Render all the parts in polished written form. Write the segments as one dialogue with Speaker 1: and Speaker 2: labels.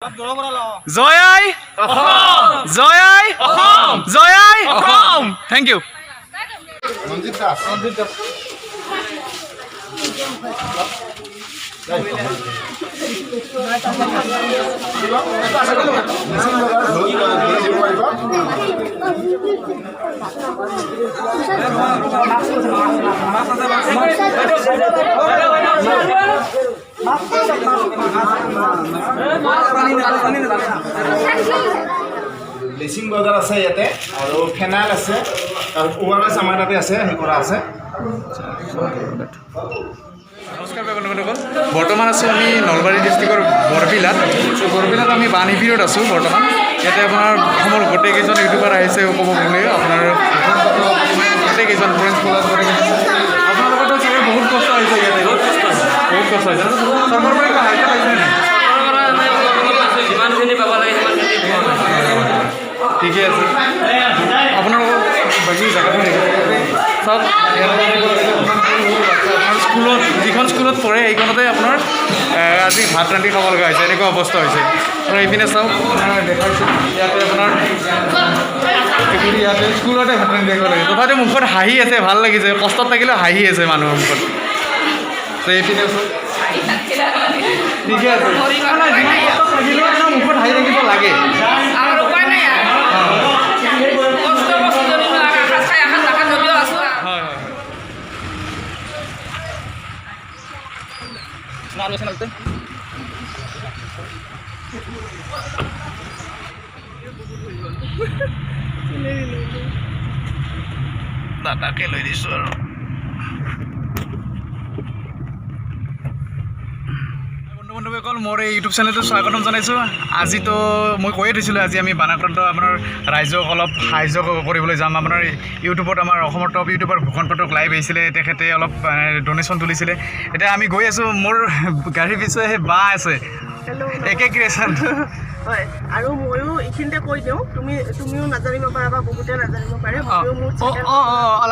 Speaker 1: জয়াই জয়াই জয়াই thank you
Speaker 2: Manjit Das bleaching powder আছে ইয়াতে আৰু ফেনাইল আছে আৰু ORS আমাৰ তাতে আছে সেই কৰা আছে।
Speaker 1: নমস্কাৰ বন্ধুসকল, বৰ্তমান আছোঁ আমি নলবাৰী ডিষ্ট্ৰিক্টৰ বৰবিলাত। বৰবিলাত আমি বাণীবিৰত আছোঁ বৰ্তমান। ইয়াতে আপোনাৰ অসমৰ গোটেইকেইজন ইউটিউবাৰ আহিছে ক'ব গ'লে আপোনাৰ গোটেইকেইজন ফ্ৰেণ্ডছ আপোনালোকৰতো চাগে বহুত কষ্ট হৈছে ইয়াতে, বহুত কষ্ট হৈছে চৰকাৰৰ পৰা সাহায্য পাইছে নাই? ঠিকে আছে, আপোনালোকৰ বাকী জেগাটো চাওক স্কুলত যিখন স্কুলত পঢ়ে সেইখনতে আপোনাৰ আজি ভাত ৰান্ধি খাব লগা হৈছে, এনেকুৱা অৱস্থা হৈছে। আৰু এইপিনে চাওক আপোনাৰ দেখাইছোঁ ইয়াতে আপোনাৰ ইয়াতে স্কুলতে ভাত ৰান্ধি থাকিব লাগে, তথাপিও মুখত হাঁহি আছে, ভাল লাগিছে, কষ্টত থাকিলেও হাঁহি আছে মানুহৰ মুখত। তো এইপিনে চাওক ঠিকে আছে, থাকিলেও আপোনাৰ মুখত হাঁহি থাকিব লাগে। দাদাকে লৈ দিছোঁ আৰু বন্ধুসকল, মোৰ এই ইউটিউব চেনেলটো স্বাগতম জনাইছোঁ। আজিতো মই কৈয়ে দিছিলোঁ আজি আমি বানাক্ৰান্ত আপোনাৰ ৰাইজক অলপ সাহায্য কৰিবলৈ যাম। আপোনাৰ ইউটিউবত আমাৰ অসমৰ টপ ইউটিউবাৰ ভূষণ পাঠক লাইভ আহিছিলে, তেখেতে অলপ ডনেশ্যন তুলিছিলে। এতিয়া আমি গৈ আছোঁ, মোৰ গাড়ীৰ পিছতে সেই বা আছে একে ক্ৰিয়েশ্যন
Speaker 3: হয়। আৰু ময়ো এইখিনিতে কৈ দিওঁ, তুমিও নাজানিব পাৰা বা বহুতে নাজানিব পাৰে।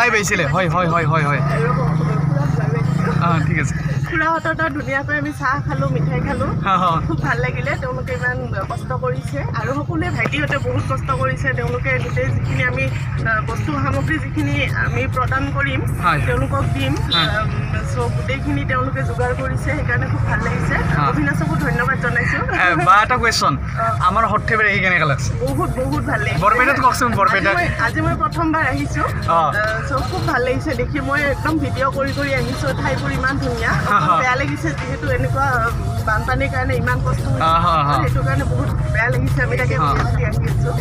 Speaker 1: লাইভ আহিছিলে, হয় হয় হয় হয় হয় ঠিক আছে।
Speaker 3: খুৰাহঁতৰ তাত ধুনীয়াকৈ আমি চাহ খালোঁ, মিঠাই খালোঁ, খুব ভাল লাগিলে। তেওঁলোকে ইমান কষ্ট কৰিছে আৰু সকলোৱে ভাইটিহঁতে বহুত কষ্ট কৰিছে। তেওঁলোকে গোটেই যিখিনি আমি বস্তু সামগ্ৰী যিখিনি আমি প্ৰদান কৰিম তেওঁলোকক দিম, চ' গোটেইখিনি তেওঁলোকে যোগাৰ কৰিছে, সেইকাৰণে খুব ভাল লাগিছে। অভিনাশকো ধন্যবাদ জনাইছোঁ।
Speaker 1: বা এটা কুৱেশ্যন, আমাৰ সৰ্থেবাৰী আহি কেনেকুৱা লাগছে?
Speaker 3: বহুত বহুত ভাল লাগিছে।
Speaker 1: বৰপেটাত কওকচোন, বৰপেটাত
Speaker 3: আজি মই প্ৰথমবাৰ আহিছোঁ, চ' খুব ভাল লাগিছে দেখি। মই একদম ভিডিঅ' কৰি আহিছোঁ, ঠাইবোৰ ইমান ধুনীয়া। বেয়া লাগিছে যিহেতু এনেকুৱা বানপানীৰ কাৰণে ইমান কষ্ট হৈছে, সেইটো কাৰণে বহুত বেয়া লাগিছে। আমি তাকে আহি আছোঁ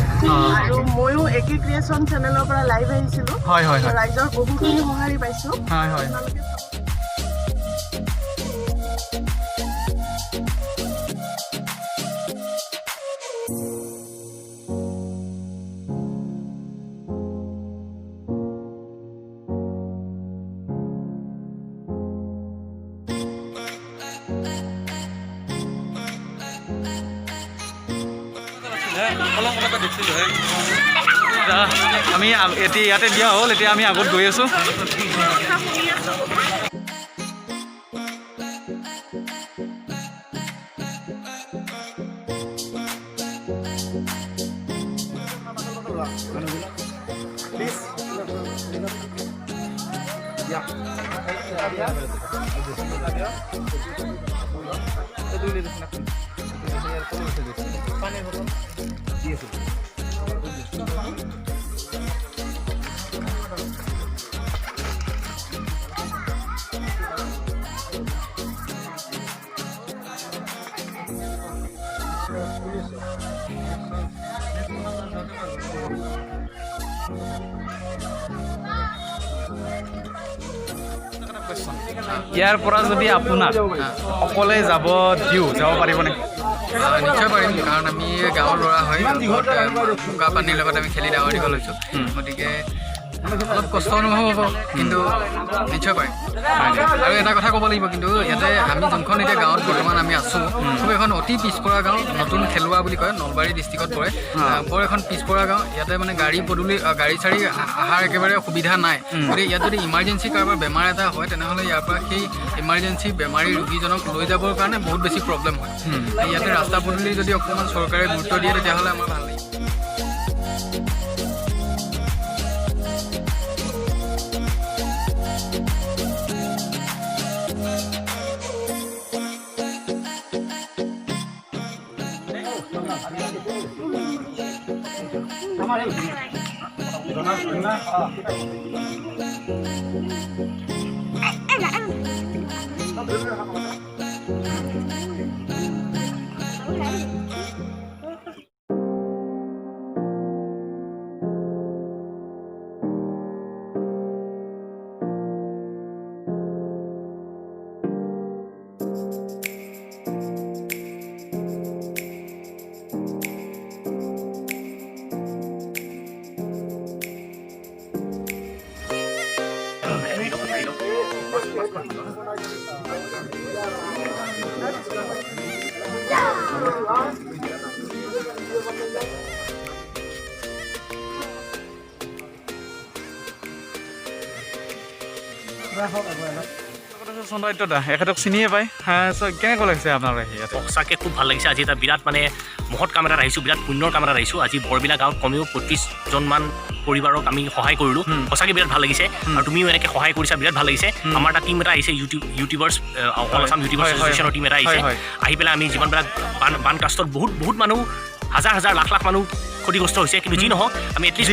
Speaker 3: আৰু ময়ো একে ক্ৰিয়েশ্যন চেনেলৰ পৰা লাইভ আহিছিলোঁ। ৰাইজৰ বহুখিনি সঁহাৰি পাইছোঁ।
Speaker 1: আমি ইয়াতে দিয়া হ'ল, এতিয়া আমি আগত গৈ আছোঁ। ইয়াৰ পৰা যদি আপোনাক অকলে যাব পাৰিবনে?
Speaker 4: নিশ্চয় পাৰিম, কাৰণ আমি গাঁৱৰ ল'ৰা হয়, বোকা পানীৰ লগত আমি খেলি ডাঙৰ দীঘল হৈছোঁ। গতিকে অলপ কষ্ট অনুভৱ হ'ব কিন্তু নিশ্চয় পাৰিম আৰু এটা কথা ক'ব লাগিব কিন্তু ইয়াতে আমি যোনখন এতিয়া গাঁৱত বৰ্তমান আমি আছোঁ খুব এখন অতি পিছপৰা গাঁও নতুন খেলুৱা বুলি কয় নলবাৰী ডিষ্ট্ৰিক্টত পৰে বৰ এখন পিছপৰা গাঁও ইয়াতে মানে গাড়ী চাড়ী অহাৰ একেবাৰে সুবিধা নাই গতিকে ইয়াত যদি ইমাৰ্জেঞ্চি কাৰোবাৰ বেমাৰ এটা হয় তেনেহ'লে ইয়াৰ পৰা সেই ইমাৰ্জেঞ্চি বেমাৰী ৰোগীজনক লৈ যাবৰ কাৰণে বহুত বেছি প্ৰব্লেম হয় ইয়াতে ৰাস্তা পদূলি যদি অকণমান চৰকাৰে গুৰুত্ব দিয়ে তেতিয়াহ'লে আমাৰ ভাল লাগিব
Speaker 1: চন্দ্ৰাদিত্যদা এখেতক চিনিয়ে পায় কেনেকুৱা লাগিছে আপোনাৰ ইয়াতে
Speaker 5: সঁচাকৈ খুব ভাল লাগিছে আজি এটা বিৰাট মানে মহৎ কাম এটাত আহিছোঁ বিৰাট পুণ্যৰ কাম এটাত আহিছোঁ আজি বৰবিলা গাঁৱত কমেও 35জনমান পৰিবাৰক আমি সহায় কৰিলোঁ সঁচাকৈ বিৰাট ভাল লাগিছে আৰু তুমিও এনেকৈ সহায় কৰিছা বিৰাট ভাল লাগিছে আমাৰ এটা টীম এটা আহিছে YouTubers all Assam YouTubers এছ'চিয়েশ্যনৰ team এটা আহিছে আহি পেলাই আমি যিমানবিলাক বানকাষ্টত বহুত মানুহ হাজাৰ লাখ মানুহ ক্ষতিগ্ৰস্ত হৈছে কিন্তু যি নহওক আমি এটলিষ্ট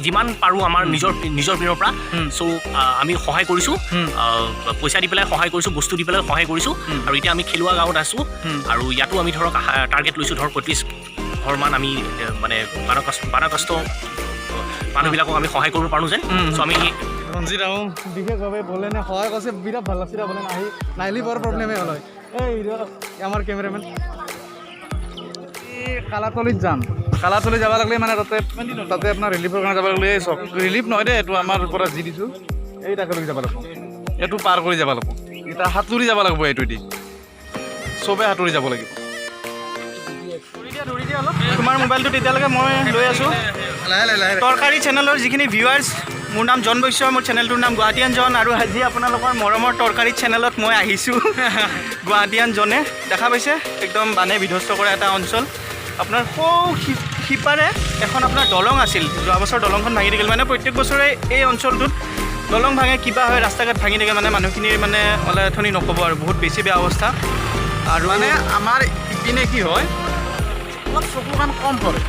Speaker 5: যিমান পাৰোঁ আমাৰ নিজৰ পিনৰ পৰা চ' আমি সহায় কৰিছোঁ পইচা দি পেলাই সহায় কৰিছোঁ বস্তু দি পেলাই সহায় কৰিছোঁ আৰু এতিয়া আমি খেলুৱা গাঁৱত আছোঁ আৰু ইয়াতো আমি ধৰক টাৰ্গেট লৈছোঁ ধৰক 35 ঘৰমান আমি মানে বানগ্ৰস্ত মানুহবিলাকক আমি সহায় কৰিব পাৰোঁ যেন চ' আমি
Speaker 1: ৰঞ্জিত আৰু বিশেষভাৱে বলে নে সহায় কৰিছে বিৰাট ভাল লাগিছে বলে নাহিলে বৰ প্ৰব্লেমেই হ'ল হয় এই আমাৰ কেমেৰামেন কালাতলিত যাম কালাতলি যাব লাগিলে মানে তাতে আপোনাৰ ৰিলিফৰ কাৰণে যাব লাগিলে চব ৰিলিফ নহয় দেই এইটো আমাৰ পৰা যি দিছোঁ এই তাকে যাব লাগিব এইটো পাৰ কৰি যাব লাগিব এতিয়া সাঁতুৰি যাব লাগিব এইটো দি চবে সাঁতুৰি যাব লাগিব
Speaker 6: তোমাৰ মোবাইলটো তেতিয়ালৈকে মই লৈ আছোঁ তৰকাৰী চেনেলৰ যিখিনি ভিউৱাৰ্ছ মোৰ নাম জন বৈশ্য মোৰ চেনেলটোৰ নাম গুৱাহাটীয়ান জন আৰু আজি আপোনালোকৰ মৰমৰ তৰকাৰী চেনেলত মই আহিছোঁ গুৱাহাটীয়ান জনে দেখা পাইছে একদম বানে বিধ্বস্ত কৰা এটা অঞ্চল আপোনাৰ সিপাৰে এখন আপোনাৰ দলং আছিল যোৱা বছৰ দলংখন ভাঙি থাকিল মানে প্ৰত্যেক বছৰে এই অঞ্চলটোত দলং ভাঙে কিবা হয় ৰাস্তা ঘাট ভাঙি থাকে মানে মানুহখিনিৰ মানে অলাথনি নক'ব আৰু বহুত বেছি বেয়া অৱস্থা
Speaker 1: আৰু মানে আমাৰ ইপিনে কি হয় অলপ চকু কাম কম পৰে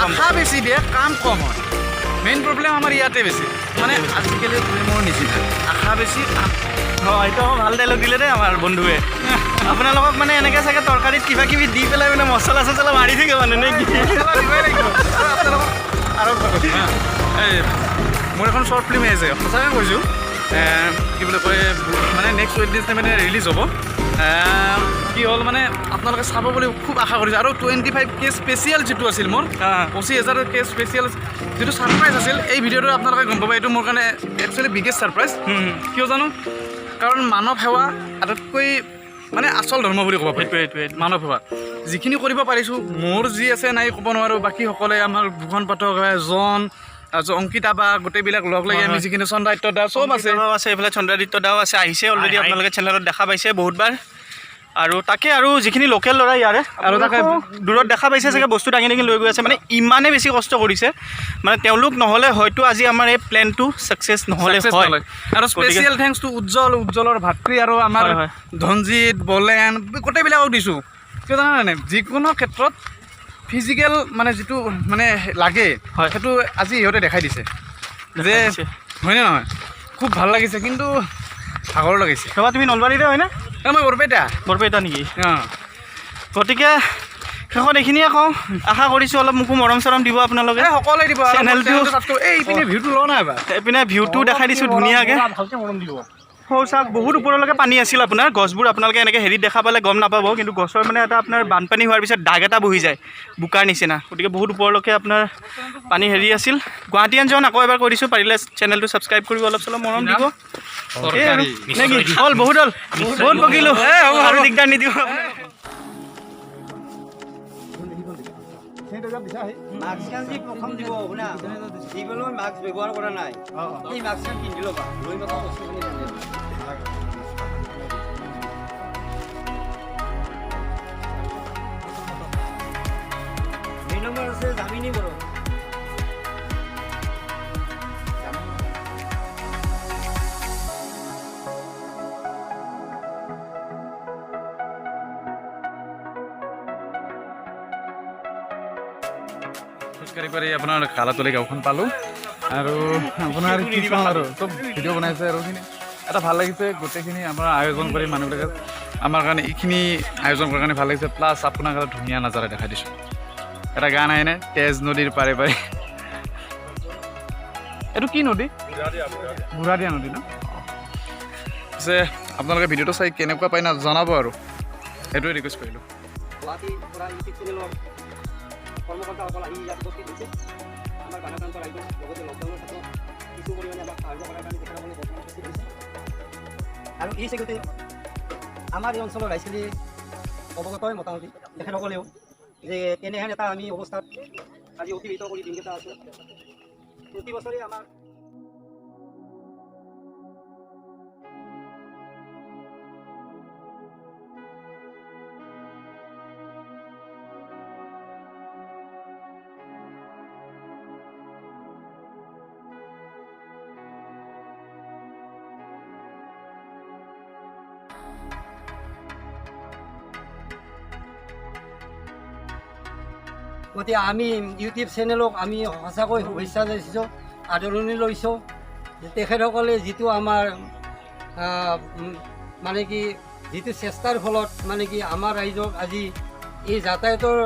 Speaker 1: আশা বেছি দিয়ে কাম কম হয় মেইন প্ৰব্লেম আমাৰ ইয়াতে বেছি মানে আজিকালি মোৰ নিচিনা আশা বেছি কাম
Speaker 6: এইটো ভাল ডাইলগ দিলে দেই আমাৰ বন্ধুৱে আপোনালোকক মানে এনেকৈ চাগে তৰকাৰীত কিবা কিবি দি পেলাই মানে মছলা চছলা মাৰি থাকে মানে নে কি
Speaker 1: আৰু এই মোৰ এখন শ্বৰ্ট ফিল্ম আহিছে সঁচাকৈ কৈছোঁ কি বুলি কয় মানে নেক্সট ৱেডনেছডে মানে ৰিলিজ হ'ব কি হ'ল মানে আপোনালোকে চাব বুলি খুব আশা কৰিছোঁ আৰু 25K স্পেচিয়েল যিটো আছিল মোৰ 25,000K স্পেচিয়েল যিটো ছাৰপ্ৰাইজ আছিল এই ভিডিঅ'টো আপোনালোকে গম পাব এইটো মোৰ কাৰণে একচুৱেলি বিগেষ্ট ছাৰপ্ৰাইজ কিয় জানো কাৰণ মানৱ সেৱা আটাইতকৈ মানে আচল ধৰ্ম বুলি ক'ব পাৰি মানৱ সেৱা যিখিনি কৰিব পাৰিছোঁ মোৰ যি আছে নাই ক'ব নোৱাৰোঁ বাকীসকলে আমাৰ ভূষণ পাঠক জন অংকিতা বা গোটেইবিলাক লগ লাগি আমি যিখিনি চন্দ্ৰাদিত্য দা চব আছে
Speaker 6: এইফালে চন্দ্ৰাদিত্য দাও আছে আহিছে অলৰেডি আপোনালোকে চেনেলত দেখা পাইছে বহুতবাৰ আৰু তাকে আৰু যিখিনি লোকেল ল'ৰা ইয়াৰে আৰু তাকে দূৰত দেখা পাইছে চাগে বস্তু দাঙি দাঙি লৈ গৈ আছে মানে ইমানেই বেছি কষ্ট কৰিছে মানে তেওঁলোক নহ'লে হয়তো আজি আমাৰ এই প্লেনটো ছাকচেছ নহ'লে হয়
Speaker 1: আৰু স্পেচিয়েল থেংকছ টু উজ্জ্বলৰ ভাতৃ আৰু আমাৰ ধনজিত বলেন গোটেইবিলাকক দিছোঁ কিয় জানানে যিকোনো ক্ষেত্ৰত ফিজিকেল মানে যিটো মানে লাগে সেইটো আজি সিহঁতে দেখাই দিছে যে হয়নে নহয় খুব ভাল লাগিছে কিন্তু ভাগৰ লাগিছে
Speaker 6: ৰবা তুমি নলবাৰীতে হয়নে
Speaker 1: মই বৰপেটা
Speaker 6: নেকি গতিকে শেষত এইখিনিয়ে কওঁ আশা কৰিছোঁ অলপ মোকো মৰম চৰম দিব আপোনালোকে
Speaker 1: সকলোৱে দিব চেনেলটো এইপিনে ভিউটো লওঁ নাই এবাৰ
Speaker 6: এইপিনে ভিউটো দেখাই দিছোঁ ধুনীয়াকৈ সৌ চাওক বহুত ওপৰলৈকে পানী আছিল আপোনাৰ গছবোৰ আপোনালোকে এনেকৈ হেৰিত দেখা পালে গম নাপাব কিন্তু গছৰ মানে এটা আপোনাৰ বানপানী হোৱাৰ পিছত দাগ এটা বহি যায় বোকাৰ নিচিনা গতিকে বহুত ওপৰলৈকে আপোনাৰ পানী হেৰি আছিল গুৱাহাটীয়ানজন আকৌ এবাৰ কৈ দিছোঁ পাৰিলে চেনেলটো ছাবস্ক্ৰাইব কৰিব অলপ চলপ মৰম দিব এই আৰু নে কি হ'ল বহুত হ'ল বহুত বকিলোঁ আৰু দিগদাৰ নিদিওঁ
Speaker 7: মাস্কখন যি প্ৰথম দিব শুনা যিকোনো মাস্ক ব্যৱহাৰ কৰা নাই এই মাস্কখন পিন্ধি ল'বা লৈ ল'বা বস্তুখিনি দুই নম্বৰ আছে জামিনী বড়ো
Speaker 1: খোজকাঢ়ি কৰি আপোনাৰ কালাতলি গাঁওখন পালোঁ আৰু আপোনাৰ কি কওঁ আৰু চব ভিডিঅ' বনাইছে আৰু এইখিনি এটা ভাল লাগিছে গোটেইখিনি আমাৰ আয়োজন কৰি মানুহবিলাকে আমাৰ কাৰণে এইখিনি আয়োজন কৰাৰ কাৰণে ভাল লাগিছে প্লাছ আপোনাক এটা ধুনীয়া নাজাৰা দেখাই দিছোঁ এটা গান আহেনে তেজ নদীৰ পাৰে পাৰে এইটো কি নদী বুঢ়াদিয়া নদী ন পিছে আপোনালোকে ভিডিঅ'টো চাই কেনেকুৱা পায় না জনাব আৰু সেইটোৱে ৰিকুৱেষ্ট কৰিলোঁ
Speaker 7: কৰ্মকৰ্তাসকল আহি ইয়াত উপস্থিত হৈছে আমাৰ বানক্ৰান্ত ৰাইজৰ লগতে লকডাউনৰ ক্ষেত্ৰত কিছু পৰিমাণে আমাক সাহায্য কৰাৰ কাৰণে তেখেতসকলে বৰ্তমান উপস্থিত হৈছে আৰু এই চেগতে আমাৰ এই অঞ্চলৰ ৰাইজখিনি অৱগত হয় মোটামুটি তেখেতসকলেও যে এনেহেন এটা আমি অৱস্থাত আজি অতিবাহিত কৰি দিনকেইটা আছোঁ প্ৰতি বছৰে আমাৰ গতিকে আমি ইউটিউব চেনেলক আমি সঁচাকৈ শুভেচ্ছা জনাইছোঁ আদৰণি লৈছোঁ তেখেতসকলে যিটো আমাৰ মানে কি যিটো চেষ্টাৰ ফলত মানে কি আমাৰ ৰাইজক আজি এই যাতায়াতৰ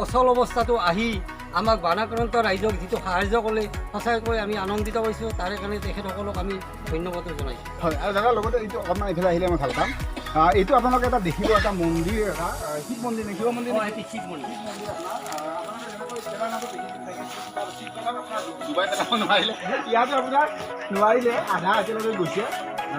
Speaker 7: অচল অৱস্থাটো আহি আমাক বানাক্ৰান্ত ৰাইজক যিটো সাহায্য কৰিলে সঁচাকৈ আমি আনন্দিত হৈছোঁ তাৰে কাৰণে তেখেতসকলক আমি ধন্যবাদ জনাইছোঁ
Speaker 2: হয় আৰু দাদা লগতে এইটো অকণমান এইফালে আহিলে মই ভাল পাম এইটো আপোনালোকে এটা দেখিব এটা মন্দিৰ এটা শিৱ মন্দিৰ নে শিৱ মন্দিৰ
Speaker 7: শিৱ মন্দিৰ
Speaker 2: নোৱাৰিলে ইয়াতো আপোনাৰ নোৱাৰিলে আধা একেলগে গৈছে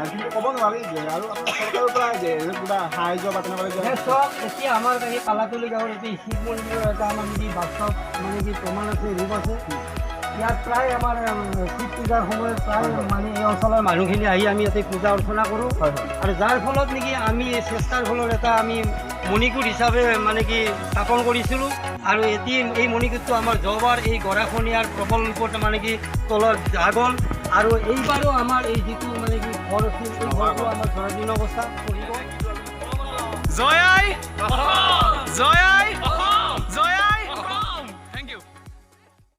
Speaker 2: কিন্তু ক'ব নোৱাৰি আৰু চৰকাৰৰ পৰা কিবা সাহায্য বা তেনেকুৱা
Speaker 7: চব এতিয়া আমাৰ এই কালাতলি গাঁৱৰ এতিয়া শিৱ মন্দিৰৰ এটা আমাৰ যি বাস্তৱ মানে কি প্ৰমাণ আছে ৰূপ আছে ইয়াত প্ৰায় আমাৰ শিৱ পূজাৰ সময়ত প্ৰায় মানে এই অঞ্চলৰ মানুহখিনি আহি আমি ইয়াতে পূজা অৰ্চনা কৰোঁ আৰু যাৰ ফলত নেকি আমি চেষ্টাৰ ফলত এটা আমি মণিকূট হিচাপে মানে কি স্থাপন কৰিছিলোঁ আৰু এতিয়া এই মণিকূটটো আমাৰ যোৱাবাৰ এই গৰাখনীয়াৰ প্ৰবল ৰূপত মানে কি তলত জাগল আৰু এইবাৰো আমাৰ এই যিটো মানে কি ঘৰ আছিল এই ঘৰটো আমাৰ জৰাজীৰ্ণ অৱস্থা কৰিব
Speaker 6: জয় আই